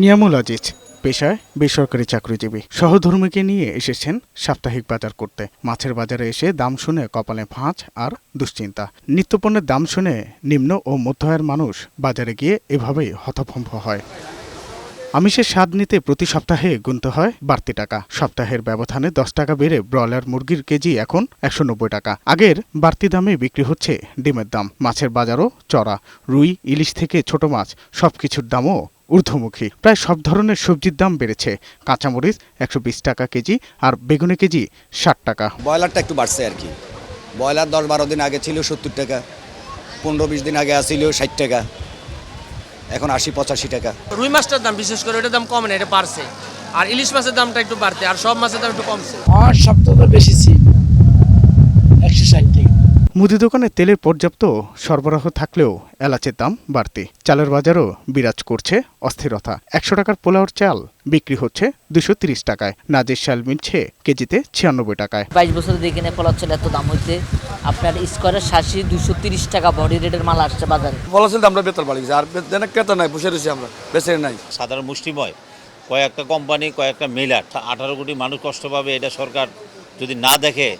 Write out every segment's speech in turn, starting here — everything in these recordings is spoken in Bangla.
নিয়ামুল আজিজ পেশায় বেসরকারি চাকরিজীবী সহধর্মীকে নিয়ে এসেছেন সাপ্তাহিক বাজার করতে। মাছের বাজারে এসে দাম শুনে কপালে ভাঁজ আর দুশ্চিন্তা। নিত্যপণ্যের দাম শুনে নিম্ন ও মধ্য আয়ের মানুষ বাজারে গিয়ে এভাবেই হতভম্ব হয়। আমিষের স্বাদ নিতে প্রতি সপ্তাহে গুনতে হয় বাড়তি টাকা। সপ্তাহের ব্যবধানে 10 টাকা বেড়ে ব্রয়লার মুরগির কেজি এখন 190 টাকা। আগের বাড়তি দামে বিক্রি হচ্ছে ডিমের দাম। মাছের বাজারও চড়া। রুই, ইলিশ থেকে ছোট মাছ সবকিছুর দামও ঊর্ধ্বমুখী। প্রায় সব ধরনের সবজির দাম বেড়েছে। কাঁচামরিচ 120 টাকা কেজি আর বেগুনে কেজি 60 টাকা। ব্রয়লারটা একটু বাড়ছে আর কি। ব্রয়লার 10-12 দিন আগে ছিল 70 টাকা, 15-20 দিন আগে আসছিল 60 টাকা, এখন 80-85 টাকা। রুই মাছটার দাম বিশেষ করে ওটার দাম কম না, এটা বাড়ছে। আর ইলিশ মাছের দামটা একটু বাড়তে, আর সব মাছের দাম একটু কমছে। আর সপ্তাহে বেশি ছিল 160 টাকা। মুদি দোকানে তেলের পর্যাপ্ত সরবরাহ থাকলেও এলাচের দাম বাড়তি। চালের বাজারও বিরাজ করছে অস্থিরতা। 100 টাকার পোলাওর চাল বিক্রি হচ্ছে 230 টাকায়। নাজির চাল মিলছে কেজিতে 96 টাকায়। 22 বছর দেখে নেই পোলাও চাল এত দাম হইতে আপনার স্কোয়ারের 230 টাকা বডি রেটের মাল আসছে বাজারে। পোলাও চাল আমরা বেতন বাড়ি আর ক্রেতা নাই, বসে রয়েছি আমরা, বেঁচে নাই। সাধারণ মুষ্টিময় কয়েকটা কোম্পানি, কয়েকটা মিলার 18 কোটি মানুষ কষ্ট পাবে। এটা সরকার যদি না দেখে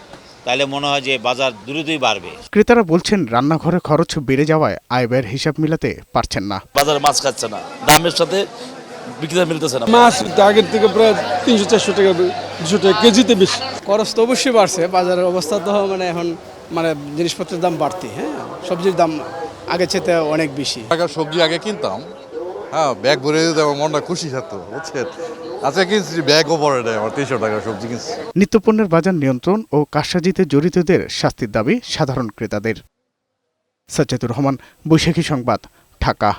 তাহলে মনে হয় যে বাজার দ্রুতই বাড়বে। ক্রেতারা বলছেন রান্নাঘরে খরচ বেড়ে যাওয়ায় আয় ব্যয়ের হিসাব মিলাতে পারছেন না। বাজারে মাছ খাচ্ছে না, দামের সাথে বিক্রেতা মিলতেছে না। মাছ আগের থেকে প্রায় 300-400 টাকা 200 টাকা কেজিতে বেশি। খরচ তো অবশ্যই বাড়ছে, বাজারের অবস্থা তো এখন জিনিসপত্রের দাম বাড়তি। সবজির দাম আগে চেয়ে অনেক বেশি। টাকার সবজি আগে কিনতাম, ব্যাগ ভরে দিতে আমার মনটা খুশি থাকতো, বুঝছেন। আচ্ছা কিনছি, ব্যাগও পড়ে নেয় আমার 300 টাকার সবজি কিনছি। নিত্যপণ্যের বাজার নিয়ন্ত্রণ ও কারসাজিতে জড়িতদের শাস্তির দাবি সাধারণ ক্রেতাদের। সাজ্জাদুর রহমান, বৈশাখী সংবাদ, ঢাকা।